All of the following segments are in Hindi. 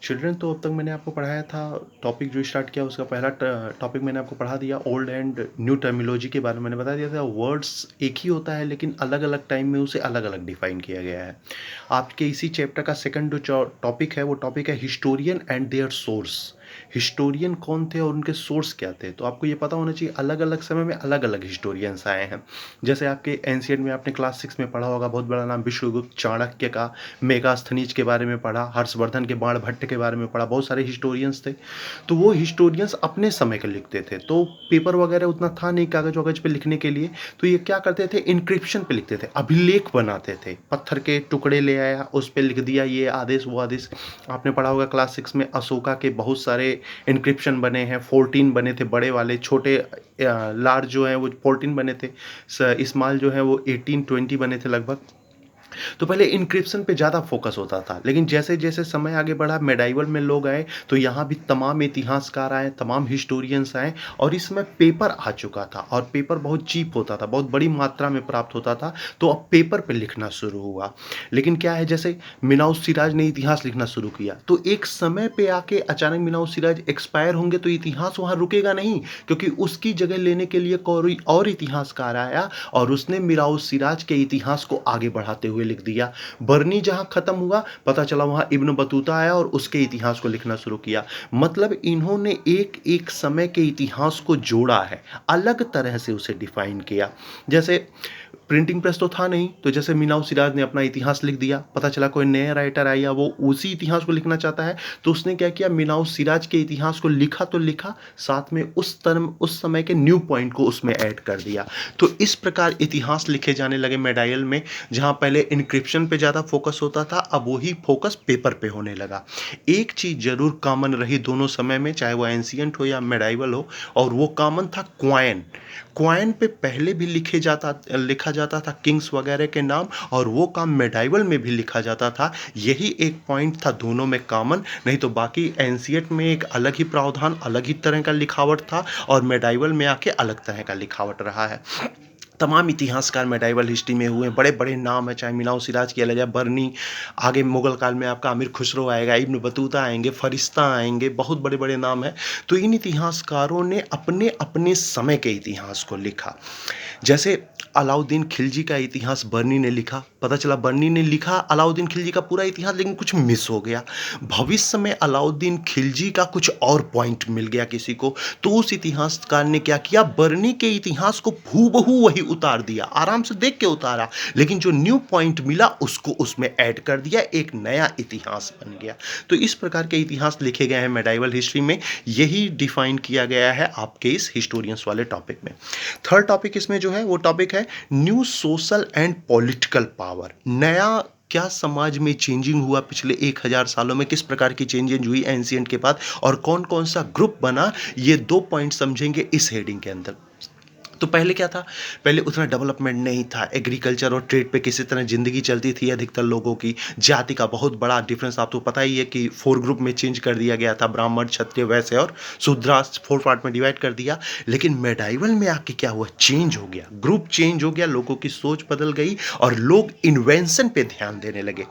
चिल्ड्रन तो अब तक मैंने आपको पढ़ाया था। टॉपिक जो स्टार्ट किया उसका पहला टॉपिक मैंने आपको पढ़ा दिया, ओल्ड एंड न्यू टर्मिनोलॉजी के बारे में मैंने बता दिया था। वर्ड्स एक ही होता है लेकिन अलग अलग टाइम में उसे अलग अलग डिफाइन किया गया है। आपके इसी चैप्टर का सेकंड जो टॉपिक है वो टॉपिक है historian and their source. Historian कौन थे और उनके सोर्स क्या थे, तो आपको ये पता होना चाहिए अलग अलग समय में अलग अलग हिस्टोरियंस आए हैं। जैसे आपके एंशियंट में आपने क्लास 6 में पढ़ा होगा, बहुत बड़ा नाम विश्वगुप्त, चाणक्य का, मेगास्थनीज के बारे में पढ़ा, हर्षवर्धन के बाणभट्ट के बारे में पढ़ा, बहुत सारे हिस्टोरियंस थे। तो वो हिस्टोरियंस अपने समय के लिखते थे, तो पेपर वगैरह उतना था नहीं कागज वगज पे लिखने के लिए। तो ये क्या करते थे, इंक्रिप्शन पे लिखते थे, अभिलेख बनाते थे, पत्थर के टुकड़े ले आया उस पे लिख दिया ये आदेश वो आदेश। आपने पढ़ा होगा क्लास 6 में अशोका के बहुत सारे इंक्रिप्शन बने हैं, 14 बने थे बड़े वाले, छोटे लार्ज जो है वो 14 बने थे, स्मॉल जो है वो 18-20 बने थे लगभग। तो पहले इंक्रिप्शन पे ज़्यादा फोकस होता था, लेकिन जैसे-जैसे समय आगे बढ़ा, मेडाइवल में लोग आए, तो यहाँ भी तमाम इतिहासकार आए, तमाम हिस्टोरियंस आए और इसमें पेपर आ चुका था और पेपर बहुत चीप होता था, बहुत बड़ी मात्रा में प्राप्त होता था, तो अब पेपर पे लिखना शुरू हुआ। लेकिन क्या है, जैसे मीनाऊ सिराज ने इतिहास लिखना शुरू किया, तो एक समय पे आके अचानक मीनाऊ सिराज एक्सपायर होंगे तो इतिहास वहाँ रुकेगा नहीं, क्योंकि उसकी जगह लेने के लिए कोई और इतिहासकार आया और उसने मीराऊ सिराज के इतिहास को आगे बढ़ाते हुए लिख दिया। बरनी जहाँ खत्म हुआ, पता चला वहाँ इब्न बतूता आया और उसके इतिहास को लिखना शुरू किया। मतलब इन्होंने एक-एक समय के इतिहास को जोड़ा है, अलग तरह से उसे डिफाइन किया। जैसे प्रिंटिंग प्रेस तो था नहीं, तो जैसे मीनाऊ सिराज ने अपना इतिहास लिख दिया, पता चला कोई नया राइटर आया वो उसी इतिहास को लिखना चाहता है, तो उसने क्या किया, मीनाऊ सिराज के इतिहास को लिखा तो लिखा, साथ में उस समय के न्यू पॉइंट को उसमें ऐड कर दिया। तो इस प्रकार इतिहास लिखे जाने लगे मेडाइयल में। जहाँ पहले इनक्रिप्शन पे ज़्यादा फोकस होता था, अब वही फोकस पेपर पे होने लगा। एक चीज़ ज़रूर कॉमन रही दोनों समय में, चाहे वो एंशिएंट हो या मेडाइवल हो, और वो कॉमन था क्वाइन। क्वाइन पे पहले भी लिखा जाता था किंग्स वगैरह के नाम, और वो काम मेडाइवल में भी लिखा जाता था। यही एक पॉइंट था दोनों में कॉमन, नहीं तो बाकी एंशिएंट में एक अलग ही प्रावधान, अलग ही तरह का लिखावट था, और मेडाइवल में आके अलग तरह का लिखावट रहा है। तमाम इतिहासकार मेडाइवल हिस्ट्री में हुए, बड़े-बड़े नाम हैं, चाहे मीनाऊ सिराज की अलग है, बर्नी, आगे मुगल काल में आपका अमीर खुसरो आएगा, इब्न बतूता आएँगे, फरिश्ता आएँगे, बहुत बड़े-बड़े नाम हैं। तो इन इतिहासकारों ने अपने-अपने समय के इतिहास को लिखा। जैसे अलाउद्दीन खिलजी का इतिहास बर्नी ने लिखा, पता चला बर्नी ने लिखा अलाउद्दीन खिलजी का पूरा इतिहास, लेकिन कुछ मिस हो गया। भविष्य में अलाउद्दीन खिलजी का कुछ और पॉइंट मिल गया किसी को, तो उस इतिहासकार ने क्या किया, बर्नी के इतिहास को हूबहू वही उतार दिया, आराम से देख के उतारा, लेकिन जो न्यू पॉइंट मिला उसको उसमें ऐड कर दिया, एक नया इतिहास बन गया। तो इस प्रकार के इतिहास लिखे गए हैं मेडाइवल हिस्ट्री में, यही डिफाइन किया गया है आपके इस हिस्टोरियंस वाले टॉपिक में। थर्ड टॉपिक इसमें जो है वो टॉपिक है new social and political power. नया क्या समाज में चेंजिंग हुआ पिछले 1000 सालों में, किस प्रकार की चेंजेज हुई एंशिएंट के बाद, और कौन कौन सा ग्रुप बना, ये 2 पॉइंट समझेंगे इस हेडिंग के अंदर। तो पहले क्या था, पहले उतना डेवलपमेंट नहीं था, एग्रीकल्चर और ट्रेड पे किसी तरह ज़िंदगी चलती थी अधिकतर लोगों की। जाति का बहुत बड़ा डिफरेंस आपको पता ही है कि 4 ग्रुप में चेंज कर दिया गया था, ब्राह्मण, क्षत्रिय, वैश्य और शूद्र, 4 पार्ट में डिवाइड कर दिया। लेकिन मेडाइवल में आके क्या हुआ, चेंज हो गया, ग्रुप चेंज हो गया, लोगों की सोच बदल गई और लोग इन्वेंशन पे ध्यान देने लगे।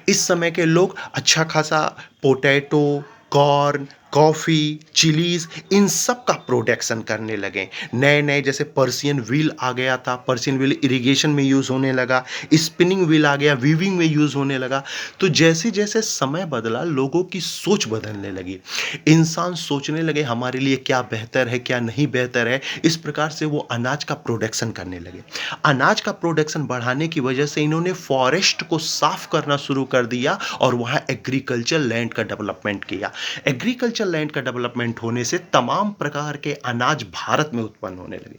इस समय के लोग अच्छा खासा पोटैटो, कॉर्न, कॉफ़ी, चिलीज़, इन सब का प्रोडक्शन करने लगे। नए-नए जैसे पर्शियन व्हील आ गया था, पर्शियन व्हील इरिगेशन में यूज़ होने लगा, स्पिनिंग व्हील आ गया, वीविंग में यूज़ होने लगा। तो जैसे-जैसे समय बदला, लोगों की सोच बदलने लगी। इंसान सोचने लगे हमारे लिए क्या बेहतर है, क्या नहीं बेहतर है, इस प्रकार से वो अनाज का प्रोडक्शन करने लगे। अनाज का प्रोडक्शन बढ़ाने की वजह से इन्होंने फॉरेस्ट को साफ करना शुरू कर दिया और वहाँ एग्रीकल्चर लैंड का डेवलपमेंट किया। एग्रीकल्चर लैंड का डेवलपमेंट होने से तमाम प्रकार के अनाज भारत में उत्पन्न होने लगे।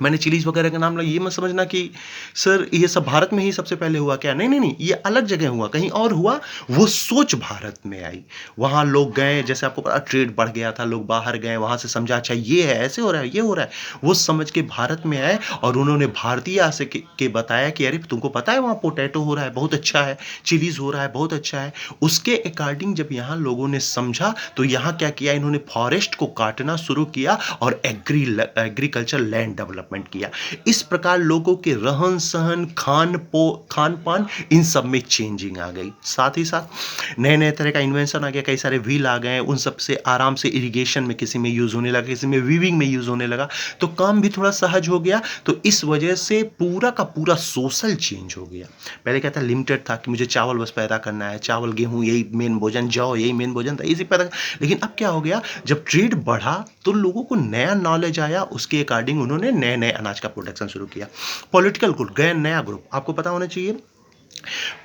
मैंने चिलीज़ वगैरह का नाम लिया, ये मत समझना कि सर ये सब भारत में ही सबसे पहले हुआ क्या? नहीं, नहीं, नहीं, ये अलग जगह हुआ, कहीं और हुआ, वो सोच भारत में आई। वहाँ लोग गए, जैसे आपको पता ट्रेड बढ़ गया था, लोग बाहर गए, वहाँ से समझा अच्छा ये है, ऐसे हो रहा है, ये हो रहा है। वो समझ के भारत में आए और उन्होंने भारतीय से के बताया कि अरे तुमको पता है वहाँ पोटैटो हो रहा है, बहुत अच्छा है, चिलीज़ हो रहा है, बहुत अच्छा है। उसके अकॉर्डिंग जब यहाँ लोगों ने समझा, तो यहाँ क्या किया, इन्होंने फॉरेस्ट को काटना शुरू किया और एग्रीकल्चर लैंड डेवलप डेवलपमेंट किया। इस प्रकार लोगों के रहन-सहन, खान-पान इन सब में चेंजिंग आ गई। साथ ही साथ नए-नए तरह का इन्वेंशन आ गया, कई सारे व्हील आ गए, उन सब से आराम से इरिगेशन में किसी में यूज़ होने लगा, किसी में वीविंग में यूज़ होने लगा, तो काम भी थोड़ा सहज हो गया। तो इस वजह से पूरा का पूरा सोशल चेंज हो गया। पहले क्या था, लिमिटेड था कि मुझे चावल बस पैदा करना है, चावल, गेहूँ यही मेन भोजन, जौ यही मेन भोजन था, इसी पैदा। लेकिन अब क्या हो गया, जब ट्रेड बढ़ा तो लोगों को नया नॉलेज आया, उसके अकॉर्डिंग उन्होंने नए-नए अनाज का प्रोडक्शन शुरू किया। पॉलिटिकल ग्रुप गया, नया ग्रुप आपको पता होना चाहिए,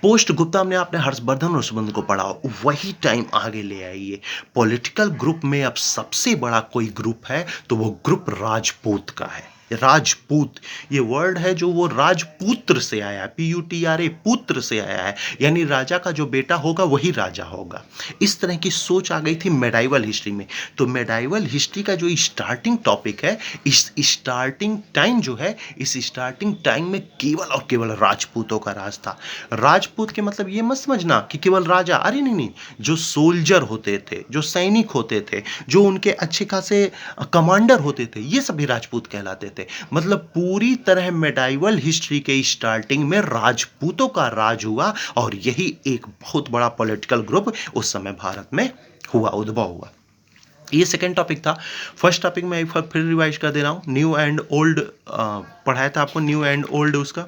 पोस्ट गुप्ता में आपने हर्षवर्धन और सुबंध को पढ़ा हो, वही टाइम आगे ले आइए। पॉलिटिकल ग्रुप में अब सबसे बड़ा कोई ग्रुप है तो वो ग्रुप राजपूत का है। राजपूत ये वर्ड है जो वो राजपुत्र से आया है, PUTRA, पुत्र से आया है, यानी राजा का जो बेटा होगा वही राजा होगा। इस तरह की सोच आ गई थी मेडाइवल हिस्ट्री में। तो मेडाइवल हिस्ट्री का जो स्टार्टिंग टॉपिक है, इस स्टार्टिंग टाइम जो है, इस स्टार्टिंग टाइम में केवल और केवल राजपूतों का राज था। राजपूत के मतलब ये मत समझना कि केवल राजा, अरे नहीं नहीं, जो सोल्जर होते थे, जो सैनिक होते थे, जो उनके अच्छे खासे कमांडर होते थे, ये सभी राजपूत कहलाते थे। मतलब पूरी तरह मेडाइवल हिस्ट्री के स्टार्टिंग में राजपूतों का राज हुआ, और यही एक बहुत बड़ा पॉलिटिकल ग्रुप उस समय भारत में हुआ, उद्भव हुआ। ये सेकेंड टॉपिक था। फर्स्ट टॉपिक में एक बार फिर रिवाइज कर दे रहा हूँ, न्यू एंड ओल्ड पढ़ाया था आपको, न्यू एंड ओल्ड उसका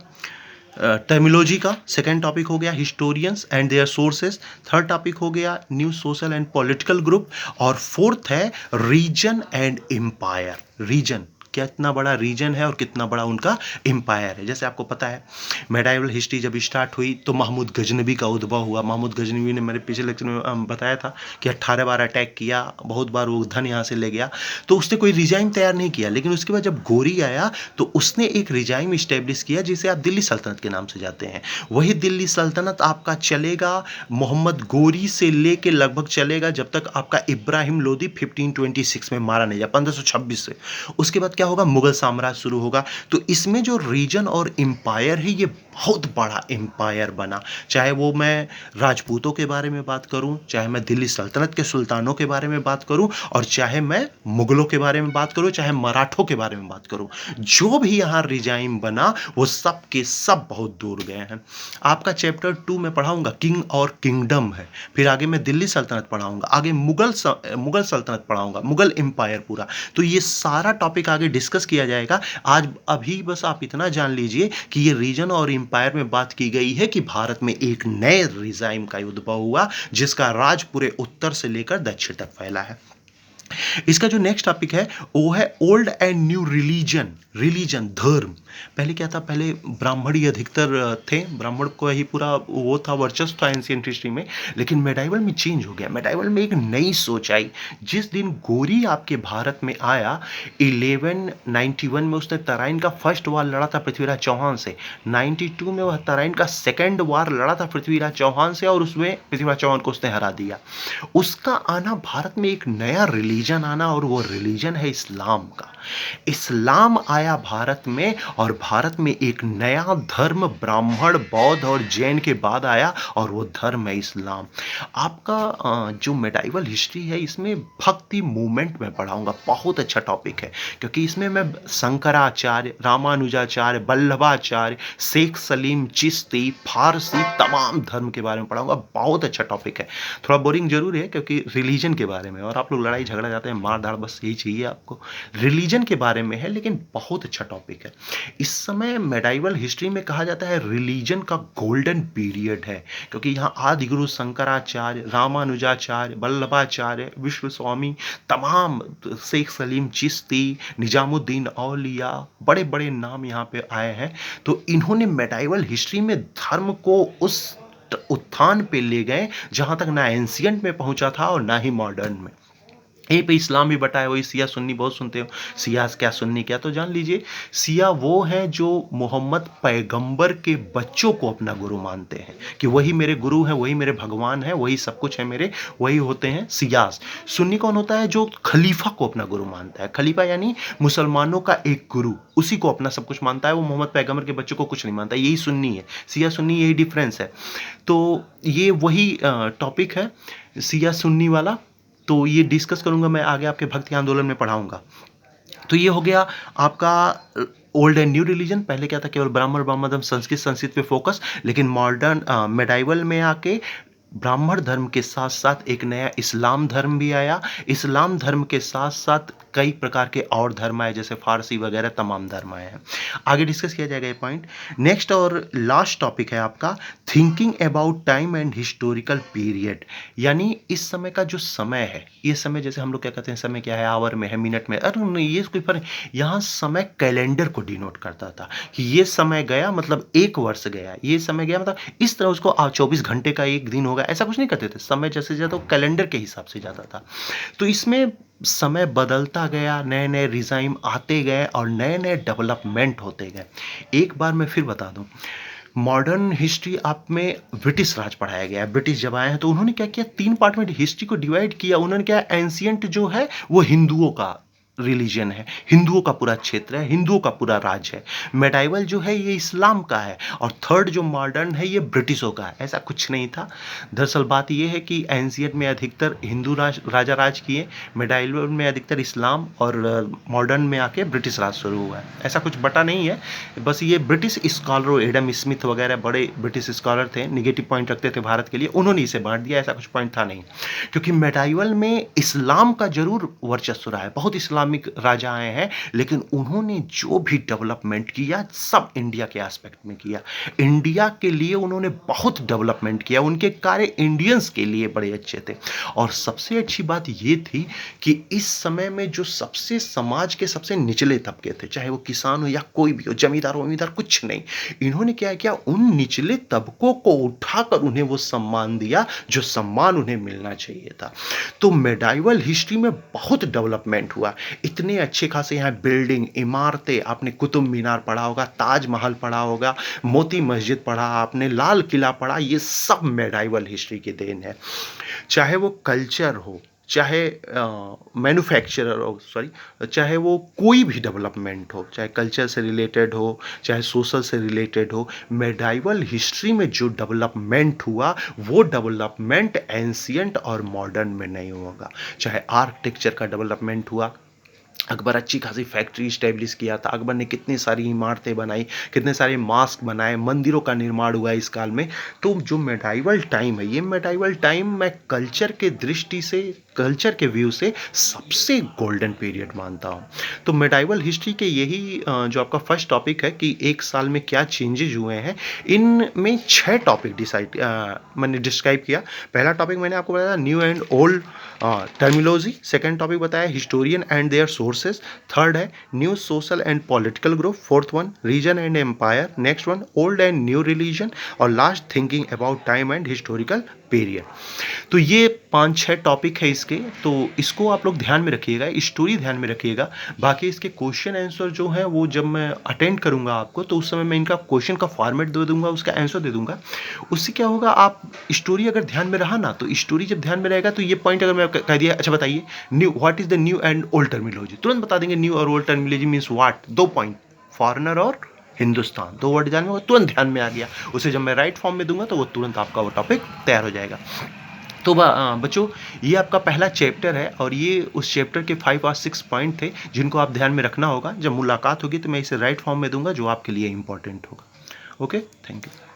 टर्मिनोलॉजी का। सेकेंड टॉपिक हो गया historians and their sources. Third topic हो गया new social and political group. और फोर्थ है रीजन एंड एम्पायर। रीजन, कितना बड़ा रीजन है और कितना बड़ा उनका एम्पायर है। जैसे आपको पता है मेडाइवल हिस्ट्री जब स्टार्ट हुई तो महमूद गजनबी का उद्भव हुआ। महमूद गजनबी ने मेरे पिछले लेक्चर में बताया था कि 18 बार अटैक किया, बहुत बार वो धन यहाँ से ले गया, तो उसने कोई रिजाइम तैयार नहीं किया। लेकिन उसके बाद जब गोरी आया तो उसने एक रिजाइम इस्टेब्लिश किया जिसे आप दिल्ली सल्तनत के नाम से जाते हैं। वही दिल्ली सल्तनत आपका चलेगा मोहम्मद गोरी से लेके लगभग चलेगा जब तक आपका इब्राहिम लोदी 1526 में मारा नहीं जाए, 1526 से। उसके बाद क्या होगा, मुगल साम्राज्य शुरू होगा। तो इसमें जो रीजन और एम्पायर है, ये बहुत बड़ा एम्पायर बना। चाहे वो मैं राजपूतों के बारे में बात करूं, चाहे मैं दिल्ली सल्तनत के सुल्तानों के बारे में बात करूं, और चाहे मैं मुगलों के बारे में बात करूं, चाहे मराठों के बारे में बात करूं, जो भी यहाँ रिजाइम बना वो सब के सब बहुत दूर गए हैं। आपका चैप्टर 2 में पढ़ाऊंगा किंग और किंगडम है, फिर आगे मैं दिल्ली सल्तनत पढ़ाऊंगा, आगे मुगल सल्तनत पढ़ाऊंगा, मुगल एम्पायर पूरा। तो ये सारा टॉपिक आगे डिस्कस किया जाएगा। आज अभी बस आप इतना जान लीजिए कि ये रीजन और एम्पायर में बात की गई है कि भारत में एक नए रिजाइम का उद्भव हुआ जिसका राज पूरे उत्तर से लेकर दक्षिण तक फैला है। इसका जो नेक्स्ट टॉपिक है वो है old and new religion. Religion, धर्म। पहले क्या था, पहले ब्राह्मण ही अधिकतर थे, ब्राह्मण को ही पूरा वो था, वर्चस्व था एंशिएंट हिस्ट्री में। लेकिन मेडाइवल में चेंज हो गया। मेडाइवल में एक नई सोच आई। जिस दिन गोरी आपके भारत में आया 1191 में, उसने तराइन का फर्स्ट वार लड़ा था पृथ्वीराज चौहान से। 92 में वह तराइन का सेकेंड वार लड़ा था पृथ्वीराज चौहान से, और उसमें पृथ्वीराज चौहान को उसने हरा दिया। उसका आना, भारत में एक नया रिलीजन आना, और वो रिलीजन है इस्लाम का। इस्लाम आया भारत में, और भारत में एक नया धर्म ब्राह्मण, बौद्ध और जैन के बाद आया, और वो धर्म है इस्लाम। आपका जो मेडाइवल हिस्ट्री है इसमें भक्ति मूवमेंट में पढ़ाऊंगा। बहुत अच्छा टॉपिक है क्योंकि इसमें मैं शंकराचार्य, रामानुजाचार्य, वल्लभाचार्य, शेख सलीम चिश्ती, फारसी, तमाम धर्म के बारे में पढ़ाऊंगा। बहुत अच्छा टॉपिक है। थोड़ा बोरिंग जरूर है क्योंकि रिलीजन के बारे में, और आप लोग लड़ाई झगड़ा जाते हैं, मार धाड़, बस यही चाहिए आपको। रिलीजन के बारे में है, लेकिन बहुत अच्छा टॉपिक है। इस समय मेडाइवल हिस्ट्री में कहा जाता है रिलीजन का गोल्डन पीरियड है, क्योंकि यहाँ आदि गुरु शंकराचार्य, रामानुजाचार्य, वल्लभाचार्य, विश्व स्वामी, तमाम, शेख सलीम चिश्ती, निजामुद्दीन औलिया, बड़े बड़े नाम यहाँ पे आए हैं। तो इन्होंने मेडाइवल हिस्ट्री में धर्म को उस उत्थान पे ले गए जहां तक ना एंशिएंट में पहुंचा था और ना ही मॉडर्न में। यहीं पे इस्लाम भी बटा है। वही सिया सुन्नी बहुत सुनते हो, सिया क्या सुन्नी क्या, तो जान लीजिए सिया वो है जो मोहम्मद पैगंबर के बच्चों को अपना गुरु मानते हैं कि वही मेरे गुरु हैं, वही मेरे भगवान हैं, वही सब कुछ है मेरे, वही होते हैं सियास। सुन्नी कौन होता है, जो खलीफा को अपना गुरु मानता है। खलीफा यानी मुसलमानों का एक गुरु, उसी को अपना सब कुछ मानता है। वो मोहम्मद पैगंबर के बच्चों को कुछ नहीं मानता। यही सुन्नी है, सिया सुन्नी, यही डिफरेंस है। तो ये वही टॉपिक है सिया सुन्नी वाला। तो ये डिस्कस करूंगा मैं आगे, आपके भक्ति आंदोलन में पढ़ाऊंगा। तो ये हो गया आपका ओल्ड एंड न्यू रिलीजन, पहले क्या था, केवल ब्राह्मण ब्राह्मण धर्म संस्कृत पे फोकस, लेकिन मॉडर्न मेडाइवल में आके ब्राह्मण धर्म के साथ साथ एक नया इस्लाम धर्म भी आया। इस्लाम धर्म के साथ साथ कई प्रकार के और धर्म आए, जैसे फारसी वगैरह तमाम धर्म आए हैं। आगे डिस्कस किया जाएगा ये पॉइंट। नेक्स्ट और लास्ट टॉपिक है आपका thinking about time and historical period, यानी इस समय का जो समय है, ये समय जैसे हम लोग क्या कहते हैं, समय क्या है, आवर में है, मिनट में, अरे नहीं, ये कोई फर्क, यहाँ समय कैलेंडर को डिनोट करता था कि ये समय गया मतलब एक वर्ष गया, ये समय गया मतलब इस तरह उसको 24 घंटे का एक दिन होगा, ऐसा कुछ नहीं करते थे। समय जैसे जाता वो कैलेंडर के हिसाब से जाता था। तो इसमें समय बदलता गया, नए नए रिजाइम आते गए और नए नए डेवलपमेंट होते गए। एक बार मैं फिर बता दूं, मॉडर्न हिस्ट्री आप में ब्रिटिश राज पढ़ाया गया है। ब्रिटिश जब आए हैं तो उन्होंने क्या किया, 3 पार्ट में हिस्ट्री को डिवाइड किया। उन्होंने क्या, एंशियंट जो है वो हिंदुओं का रिलीजन है, हिंदुओं का पूरा क्षेत्र है, हिंदुओं का पूरा राज है। मेडाइवल जो है ये इस्लाम का है, और थर्ड जो मॉडर्न है ये ब्रिटिशों का है। ऐसा कुछ नहीं था। दरअसल बात ये है कि एंशियंट में अधिकतर हिंदू राजा राज किए, मेडाइवल में अधिकतर इस्लाम, और मॉडर्न में आके ब्रिटिश राज शुरू हुआ है। ऐसा कुछ बटा नहीं है, बस ये ब्रिटिश स्कॉलर, एडम स्मिथ वगैरह बड़े ब्रिटिश स्कॉलर थे, निगेटिव पॉइंट रखते थे भारत के लिए, उन्होंने इसे बांट दिया, ऐसा कुछ पॉइंट था नहीं। क्योंकि मेडाइवल में इस्लाम का जरूर वर्चस्व रहा है, बहुत इस्लामिक राजा आए हैं, लेकिन उन्होंने जो भी डेवलपमेंट किया सब इंडिया के एस्पेक्ट में किया। इंडिया के लिए उन्होंने बहुत डेवलपमेंट किया, उनके कार्य इंडियंस के लिए बड़े अच्छे थे। और सबसे अच्छी बात ये थी कि इस समय में जो सबसे समाज के सबसे निचले तबके थे, चाहे वो किसान हो या कोई भी हो, जमींदार हो, जमींदार, कुछ नहीं, इन्होंने क्या किया, उन निचले तबकों को उठाकर उन्हें वो सम्मान दिया जो सम्मान उन्हें मिलना चाहिए था। तो मेडाइवल हिस्ट्री में बहुत डेवलपमेंट हुआ, इतने अच्छे खासे यहाँ बिल्डिंग, इमारतें, आपने कुतुब मीनार पढ़ा होगा, ताजमहल पढ़ा होगा, मोती मस्जिद पढ़ा आपने, लाल किला पढ़ा, ये सब मेडाइवल हिस्ट्री की देन है। चाहे वो कल्चर हो, चाहे मैन्युफैक्चरर हो, सॉरी, चाहे वो कोई भी डेवलपमेंट हो, चाहे कल्चर से रिलेटेड हो, चाहे सोशल से रिलेटेड हो, मेडाइवल हिस्ट्री में जो डेवलपमेंट हुआ वो डेवलपमेंट एंशियंट और मॉडर्न में नहीं होगा। चाहे आर्किटेक्चर का डेवलपमेंट हुआ, अकबर अच्छी खासी फैक्ट्री स्टैब्लिश किया था, अकबर ने कितनी सारी इमारतें बनाई, कितने सारे मास्क बनाए, मंदिरों का निर्माण हुआ इस काल में। तो जो मेडाइवल टाइम है, ये मेडाइवल टाइम मैं कल्चर के दृष्टि से, कल्चर के व्यू से सबसे गोल्डन पीरियड मानता हूँ। तो मेडाइवल हिस्ट्री के यही जो आपका फर्स्ट टॉपिक है कि एक साल में क्या चेंजेज हुए हैं, इनमें 6 टॉपिक मैंने डिस्क्राइब किया। पहला टॉपिक मैंने आपको बताया new and old terminology, second topic बताया historian and their sources, third है new social and political group, fourth one region and empire, next one old and new religion, और last thinking about time and historical period. तो ये 5-6 टॉपिक है इसके, तो इसको आप लोग ध्यान में रखिएगा, स्टोरी ध्यान में रखिएगा। बाकी इसके क्वेश्चन आंसर जो है वो जब मैं अटेंड करूंगा आपको, तो उस समय मैं इनका क्वेश्चन का फॉर्मेट दे दूंगा, उसका आंसर दे दूंगा। उससे क्या होगा, आप स्टोरी अगर ध्यान में रहा ना, तो स्टोरी जब ध्यान में रहेगा तो ये पॉइंट अगर मैं कह दिया, अच्छा बताइए new, what is the new and old terminology, तुरंत बता देंगे न्यू और old terminology means what, 2 point, foreigner और हिंदुस्तान, 2 वर्ड ध्यान में, तुरंत ध्यान में आ गया। उसे जब मैं राइट फॉर्म में दूंगा तो वो तुरंत आपका वो टॉपिक तैयार हो जाएगा। तो बच्चों, ये आपका पहला चैप्टर है, और ये उस चैप्टर के 5 और 6 पॉइंट थे जिनको आप ध्यान में रखना होगा। जब मुलाकात होगी तो मैं इसे राइट फॉर्म में दूंगा जो आपके लिए इंपॉर्टेंट होगा। Okay, thank you.